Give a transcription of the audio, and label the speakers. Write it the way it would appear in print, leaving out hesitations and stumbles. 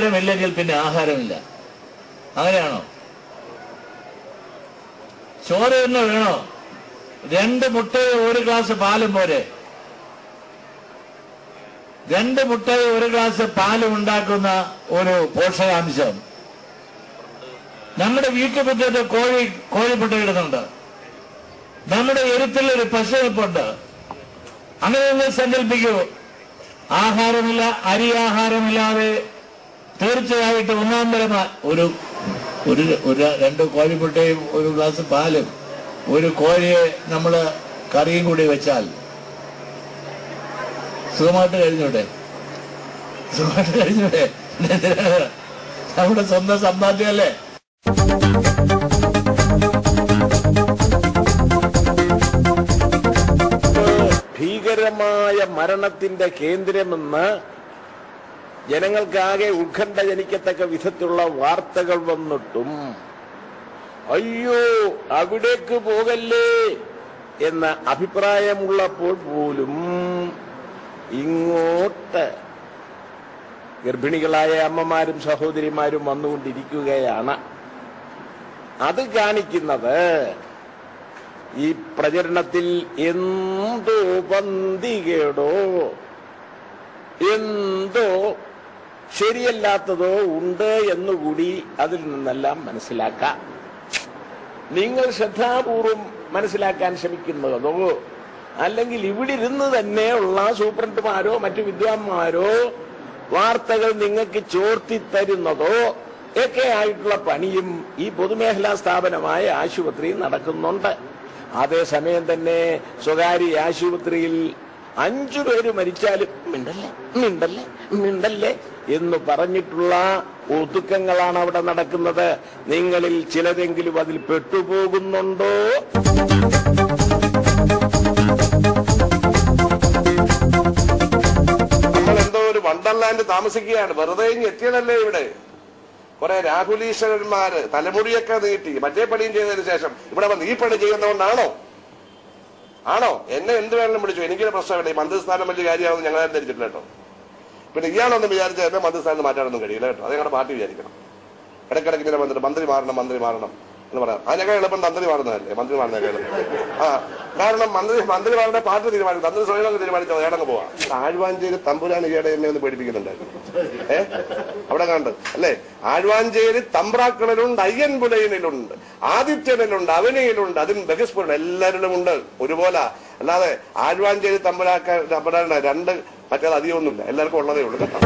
Speaker 1: ആഹാരമില്ലെങ്കിൽ പിന്നെ ആഹാരമില്ല. അങ്ങനെയാണോ? ചോറ് തന്നെ വേണോ? 2 മുട്ടയും 1 ഗ്ലാസ് പാലും പോരെ? 2 മുട്ടയും 1 ഗ്ലാസ് പാലും ഉണ്ടാക്കുന്ന ഒരു പോഷകാംശം നമ്മുടെ വീട്ടുമുറ്റത്ത് കോഴിമുട്ട ഇടുന്നുണ്ട്. നമ്മുടെ എരുത്തിൽ ഒരു പശു നിൽപ്പുണ്ട്. അങ്ങനെ നിങ്ങൾ സങ്കല്പിക്കൂ. ആഹാരമില്ല, അരി ആഹാരമില്ലാതെ തീർച്ചയായിട്ടും ഒന്നാന്തരമായി ഒരു 2 കോഴിമുട്ടയും 1 ഗ്ലാസ് പാലും ഒരു കോഴിയെ നമ്മൾ കറിയും കൂടി വെച്ചാൽ സുഖമായിട്ട് കഴിഞ്ഞൂടെ? നമ്മുടെ സ്വന്തം സമ്പാദ്യമല്ലേ?
Speaker 2: ഭീകരമായ മരണത്തിന്റെ കേന്ദ്രമെന്ന് ജനങ്ങൾക്കാകെ ഉത്കണ്ഠ ജനിക്കത്തക്ക വിധത്തിലുള്ള വാർത്തകൾ വന്നിട്ടും അയ്യോ അവിടേക്ക് പോകല്ലേ എന്ന അഭിപ്രായമുള്ളപ്പോൾ പോലും ഇങ്ങോട്ട് ഗർഭിണികളായ അമ്മമാരും സഹോദരിമാരും വന്നുകൊണ്ടിരിക്കുകയാണ്. അത് കാണിക്കുന്നത് ഈ പ്രചരണത്തിൽ എന്തോ പന്തികേടോ എന്തോ ശരിയല്ലാത്തതോ ഉണ്ട് എന്നുകൂടി അതിൽ നിന്നെല്ലാം മനസ്സിലാക്കാം. നിങ്ങൾ ശ്രദ്ധാപൂർവം മനസ്സിലാക്കാൻ ശ്രമിക്കുന്നതോ അല്ലെങ്കിൽ ഇവിടെ ഇരുന്ന് തന്നെയുള്ള സൂപ്രണ്ടുമാരോ മറ്റു വിദ്വാൻമാരോ വാർത്തകൾ നിങ്ങൾക്ക് ചോർത്തി തരുന്നതോ ഒക്കെ ആയിട്ടുള്ള പണിയും ഈ പൊതുമേഖലാ സ്ഥാപനമായ ആശുപത്രിയിൽ നടക്കുന്നുണ്ട്. അതേസമയം തന്നെ സ്വകാര്യ ആശുപത്രിയിൽ 5 പേര് മരിച്ചാലും മിണ്ടല്ലേ എന്ന് പറഞ്ഞിട്ടുള്ള ഒതുക്കങ്ങളാണ് അവിടെ നടക്കുന്നത്. നിങ്ങളിൽ ചിലരെങ്കിലും അതിൽ പെട്ടുപോകുന്നുണ്ടോ?
Speaker 3: നമ്മളെന്തോ ഒരു വണ്ടർലാൻഡ് താമസിക്കുകയാണ്. വെറുതെ എത്തിയതല്ലേ ഇവിടെ. കുറെ രാഹുലീശ്വരന്മാര് തലമുടിയൊക്കെ നീട്ടി മറ്റേ പണിയും ചെയ്തതിനു ശേഷം ഇവിടെ വന്ന് ഈ പണി ചെയ്യുന്നതുകൊണ്ടാണോ? എന്നെ എന്ത് വേണമെങ്കിലും വിളിച്ചു, എനിക്കൊരു പ്രശ്നമില്ല. ഈ മന്ത്രിസ്ഥാനം വലിയ കാര്യമാണെന്ന് ഞങ്ങളാരും ധരിച്ചിട്ടില്ല കേട്ടോ. പിന്നെ ഇയാളൊന്നും വിചാരിച്ചാൽ എന്നെ മന്ത്രിസ്ഥാനം മാറ്റാനൊന്നും കഴിയില്ല കേട്ടോ. അത് ഞങ്ങളുടെ പാർട്ടി വിചാരിക്കണം. ഇടയ്ക്കിടയ്ക്ക് ഇങ്ങനെ വന്നിട്ട് മന്ത്രി മാറണം എന്ന് പറയാം. അതിനൊക്കെ എളുപ്പം തന്ത്രി മാറുന്നതല്ലേ? മന്ത്രി മാറുന്നതൊക്കെ എളുപ്പം. കാരണം മന്ത്രി മാറുന്ന പാർട്ടി തീരുമാനിക്കും. തന്ത്രി സ്വയം തീരുമാനിച്ചത് ഏടങ്ങ് പോവാം. ആഴ്വാഞ്ചേരി തമ്പുരാൻ ഈയിടെ എന്നെ ഒന്ന് പേടിപ്പിക്കുന്നുണ്ടായിരുന്നു. അവിടെ കണ്ട് അല്ലേ? ആഴ്വാഞ്ചേരി തമ്പ്രാക്കളിലുണ്ട്, അയ്യൻപുലയിലുണ്ട്, ആദിത്യനിലുണ്ട്, അവനിയിലുണ്ട്, അതിന് ബഹിസ്ഫുരുണ്ട്, എല്ലാവരിലും ഉണ്ട് ഒരുപോലെ. അല്ലാതെ ആഴ്വാഞ്ചേരി തമ്പുരാനാണ് 2 മറ്റേത് അധികമൊന്നുമില്ല. എല്ലാവർക്കും ഉള്ളതേ ഉള്ളൂ കേട്ടോ.